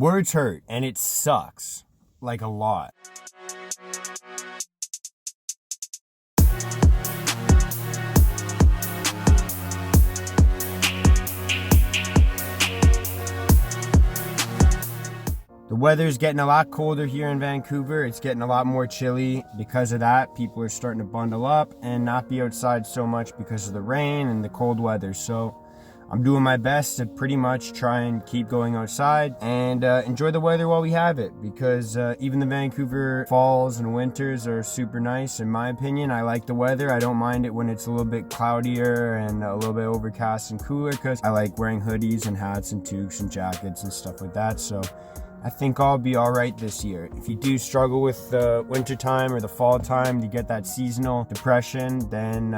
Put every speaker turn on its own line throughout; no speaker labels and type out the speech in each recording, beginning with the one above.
Words hurt, and it sucks, like a lot. The weather's getting a lot colder here in Vancouver. It's getting a lot more chilly. Because of that, people are starting to bundle up and not be outside so much because of the rain and the cold weather. So I'm doing my best to pretty much try and keep going outside and enjoy the weather while we have it, because even the Vancouver falls and winters are super nice. In my opinion, I like the weather. I don't mind it when it's a little bit cloudier and a little bit overcast and cooler, because I like wearing hoodies and hats and toques and jackets and stuff like that. So I think I'll be all right this year. If you do struggle with the winter time or the fall time, you get that seasonal depression, then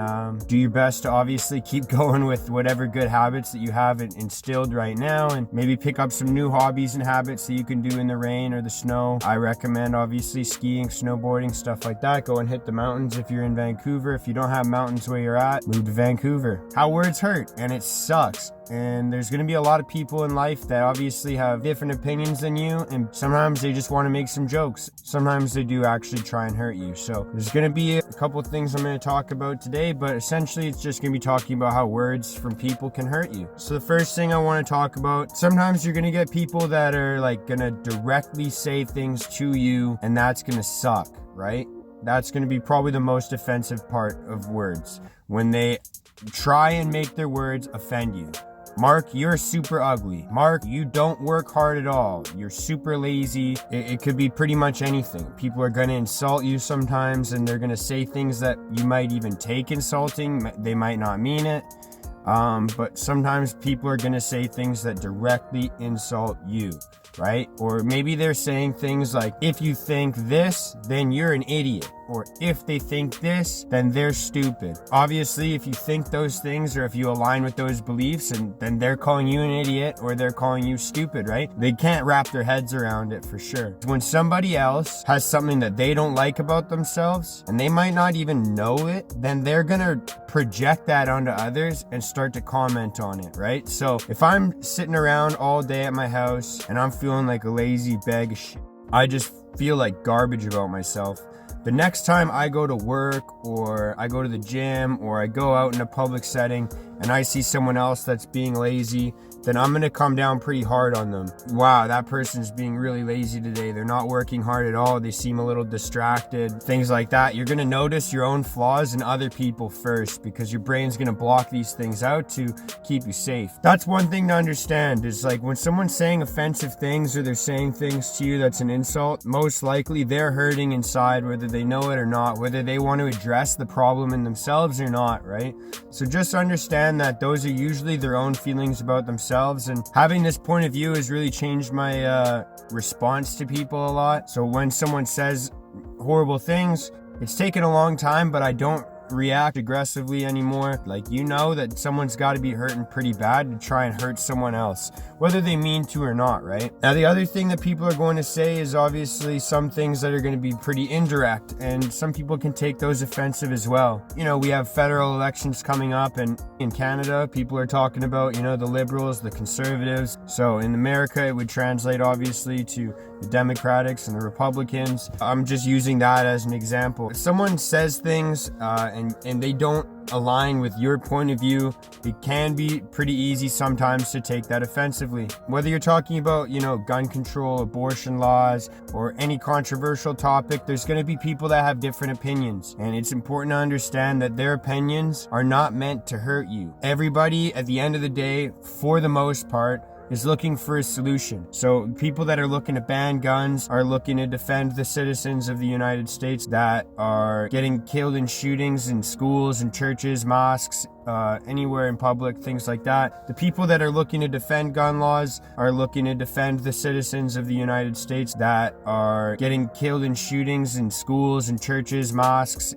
do your best to obviously keep going with whatever good habits that you have instilled right now, and maybe pick up some new hobbies and habits that you can do in the rain or the snow. I recommend obviously skiing, snowboarding, stuff like that. Go and hit the mountains if you're in Vancouver. If you don't have mountains where you're at, move to Vancouver. How words hurt, and it sucks. And there's going to be a lot of people in life that obviously have different opinions than you, and sometimes they just want to make some jokes. Sometimes they do actually try and hurt you. So there's going to be a couple of things I'm going to talk about today, but essentially it's just going to be talking about how words from people can hurt you. So the first thing I want to talk about, sometimes you're going to get people that are like going to directly say things to you, and that's going to suck, right? That's going to be probably the most offensive part of words, when they try and make their words offend you. Mark, you're super ugly. Mark, you don't work hard at all. You're super lazy. It could be pretty much anything. People are going to insult you sometimes, and they're going to say things that you might even take insulting. They might not mean it. But sometimes people are going to say things that directly insult you, right? Or maybe they're saying things like, if you think this, then you're an idiot. Or if they think this, then they're stupid. Obviously, if you think those things, or if you align with those beliefs, and then they're calling you an idiot or they're calling you stupid, right? They can't wrap their heads around it for sure. When somebody else has something that they don't like about themselves, and they might not even know it, then they're gonna project that onto others and start to comment on it, right? So if I'm sitting around all day at my house and I'm feeling like a lazy bag of shit, I just feel like garbage about myself, the next time I go to work, or I go to the gym, or I go out in a public setting and I see someone else that's being lazy, then I'm going to come down pretty hard on them. Wow, that person's being really lazy today. They're not working hard at all. They seem a little distracted, things like that. You're going to notice your own flaws in other people first, because your brain's going to block these things out to keep you safe. That's one thing to understand, is like when someone's saying offensive things, or they're saying things to you that's an insult, most likely they're hurting inside, whether they know it or not, whether they want to address the problem in themselves or not, right? So just understand that those are usually their own feelings about themselves. And having this point of view has really changed my response to people a lot. So when someone says horrible things, it's taken a long time, but I don't react aggressively anymore. Like, you know that someone's got to be hurting pretty bad to try and hurt someone else, whether they mean to or not, right? Now, the other thing that people are going to say is obviously some things that are going to be pretty indirect, and some people can take those offensive as well. You know, we have federal elections coming up, and in Canada, people are talking about, you know, the Liberals, the Conservatives. So in America, it would translate obviously to the Democrats and the Republicans. I'm just using that as an example. If someone says things and they don't align with your point of view, it can be pretty easy sometimes to take that offensively. Whether you're talking about, you know, gun control, abortion laws, or any controversial topic, there's going to be people that have different opinions, and it's important to understand that their opinions are not meant to hurt you. Everybody, at the end of the day, for the most part, is looking for a solution. So people that are looking to ban guns are looking to defend the citizens of the United States that are getting killed in shootings in schools and churches, mosques, anywhere in public, things like that. The people that are looking to defend gun laws are looking to defend the citizens of the United States that are getting killed in shootings in schools and churches, mosques,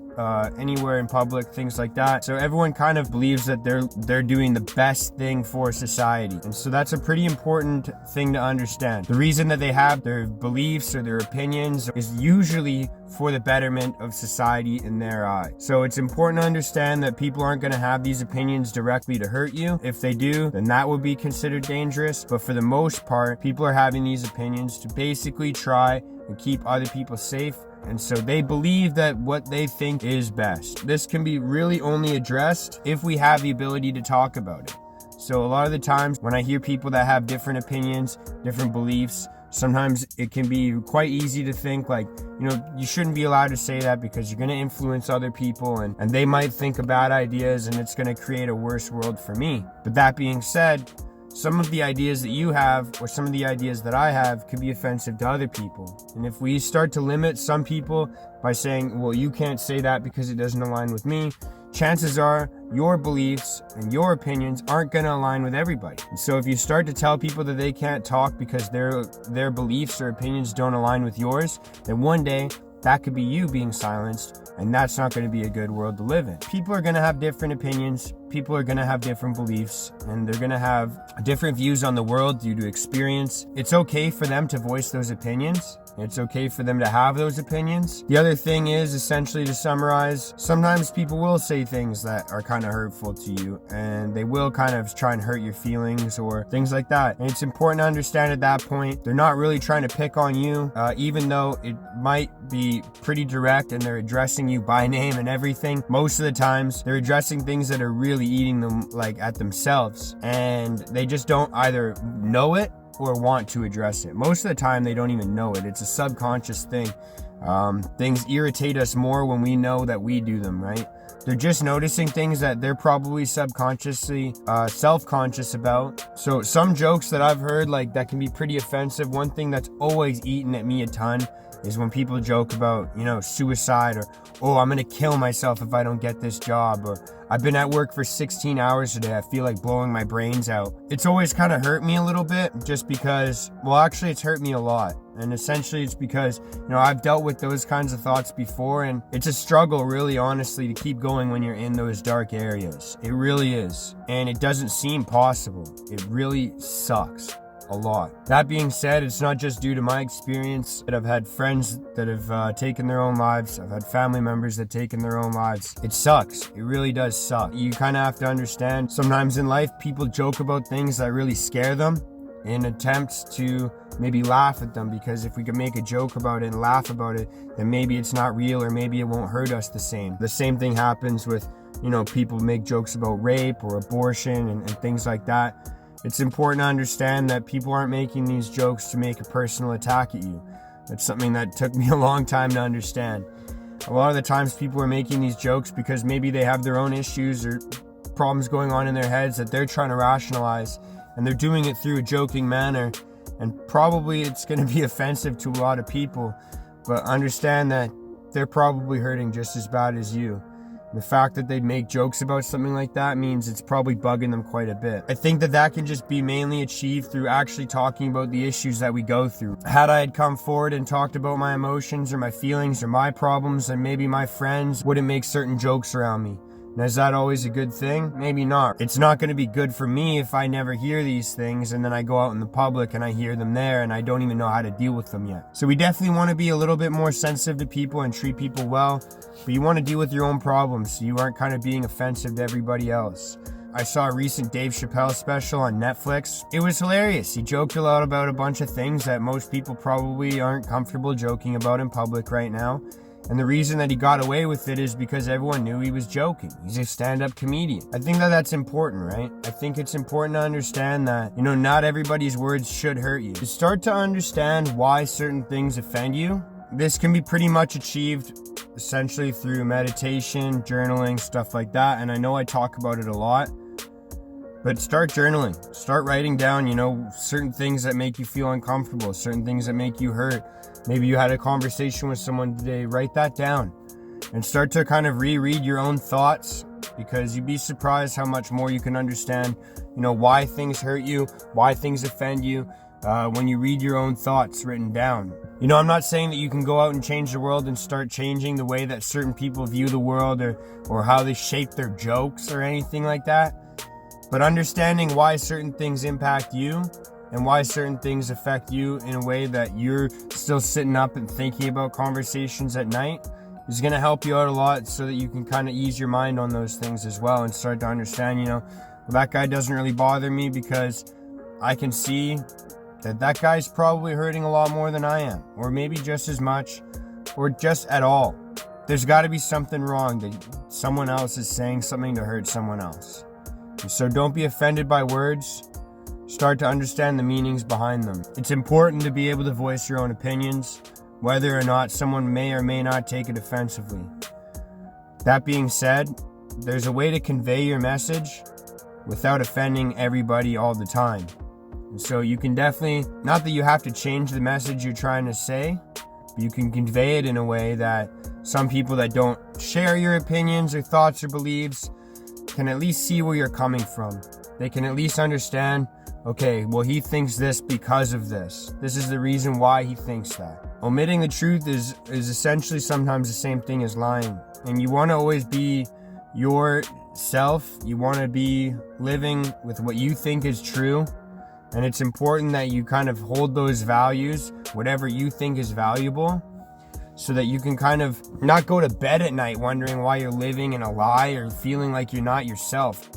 anywhere in public, things like that. So everyone kind of believes that they're doing the best thing for society. And so that's a pretty important thing to understand. The reason that they have their beliefs or their opinions is usually for the betterment of society in their eye. So it's important to understand that people aren't going to have these these opinions directly to hurt you. If they do, then that would be considered dangerous. But for the most part, people are having these opinions to basically try and keep other people safe. And so they believe that what they think is best. This can be really only addressed if we have the ability to talk about it. So a lot of the times when I hear people that have different opinions, different beliefs, sometimes it can be quite easy to think like, you shouldn't be allowed to say that because you're going to influence other people and they might think of bad ideas and it's going to create a worse world for me. But that being said, some of the ideas that you have or some of the ideas that I have could be offensive to other people. And if we start to limit some people by saying, well, you can't say that because it doesn't align with me, chances are your beliefs and your opinions aren't going to align with everybody. And so if you start to tell people that they can't talk because their beliefs or opinions don't align with yours, then one day that could be you being silenced, and that's not going to be a good world to live in. People are going to have different opinions, people are going to have different beliefs, and they're going to have different views on the world due to experience. It's okay for them to voice those opinions. It's okay for them to have those opinions. The other thing is, essentially to summarize, sometimes people will say things that are kind of hurtful to you and they will kind of try and hurt your feelings or things like that. And it's important to understand at that point, they're not really trying to pick on you, even though it might be pretty direct and they're addressing you by name and everything. Most of the times they're addressing things that are really eating them like at themselves, and they just don't either know it or want to address it. Most of the time they don't even know it. It's a subconscious thing. Things irritate us more when we know that we do them, right? They're just noticing things that they're probably subconsciously self-conscious about. So some jokes that I've heard like that can be pretty offensive. One thing that's always eaten at me a ton is when people joke about, suicide, or, oh, I'm gonna kill myself if I don't get this job, or I've been at work for 16 hours today, I feel like blowing my brains out. It's always kind of hurt me a little bit just because, well, actually it's hurt me a lot. And essentially it's because, I've dealt with those kinds of thoughts before, and it's a struggle, really, honestly, to keep going when you're in those dark areas. It really is. And it doesn't seem possible. It really sucks a lot. That being said, it's not just due to my experience. I've had friends that have taken their own lives. I've had family members that have taken their own lives. It sucks. It really does suck. You kind of have to understand, sometimes in life, people joke about things that really scare them in attempts to maybe laugh at them, because if we can make a joke about it and laugh about it, then maybe it's not real, or maybe it won't hurt us the same. The same thing happens with, people make jokes about rape or abortion and things like that. It's important to understand that people aren't making these jokes to make a personal attack at you. That's something that took me a long time to understand. A lot of the times people are making these jokes because maybe they have their own issues or problems going on in their heads that they're trying to rationalize, and they're doing it through a joking manner, and probably it's going to be offensive to a lot of people, but understand that they're probably hurting just as bad as you. The fact that they'd make jokes about something like that means it's probably bugging them quite a bit. I think that can just be mainly achieved through actually talking about the issues that we go through. Had I had come forward and talked about my emotions or my feelings or my problems, then maybe my friends wouldn't make certain jokes around me. Now, is that always a good thing? Maybe not. It's not going to be good for me if I never hear these things and then I go out in the public and I hear them there and I don't even know how to deal with them yet. So we definitely want to be a little bit more sensitive to people and treat people well, but you want to deal with your own problems so you aren't kind of being offensive to everybody else. I saw a recent Dave Chappelle special on Netflix. It was hilarious. He joked a lot about a bunch of things that most people probably aren't comfortable joking about in public right now. And the reason that he got away with it is because everyone knew he was joking. He's a stand-up comedian. I think that's important, right? I think it's important to understand that, not everybody's words should hurt you. To start to understand why certain things offend you, this can be pretty much achieved essentially through meditation, journaling, stuff like that. And I know I talk about it a lot, but start journaling. Start writing down, certain things that make you feel uncomfortable, certain things that make you hurt. Maybe you had a conversation with someone today. Write that down and start to kind of reread your own thoughts, because you'd be surprised how much more you can understand, why things hurt you, why things offend you, when you read your own thoughts written down. I'm not saying that you can go out and change the world and start changing the way that certain people view the world or how they shape their jokes or anything like that. But understanding why certain things impact you and why certain things affect you in a way that you're still sitting up and thinking about conversations at night is going to help you out a lot, so that you can kind of ease your mind on those things as well and start to understand, well, that guy doesn't really bother me because I can see that guy's probably hurting a lot more than I am, or maybe just as much, or just at all. There's got to be something wrong that someone else is saying something to hurt someone else. So don't be offended by words. Start to understand the meanings behind them. It's important to be able to voice your own opinions, whether or not someone may or may not take it offensively. That being said, there's a way to convey your message without offending everybody all the time. And so you can definitely, not that you have to change the message you're trying to say, but you can convey it in a way that some people that don't share your opinions or thoughts or beliefs can at least see where you're coming from. They can at least understand, okay, well, he thinks this because of this. This is the reason why he thinks that. Omitting the truth is essentially sometimes the same thing as lying. And you want to always be yourself. You want to be living with what you think is true. And it's important that you kind of hold those values, whatever you think is valuable, so that you can kind of not go to bed at night wondering why you're living in a lie or feeling like you're not yourself.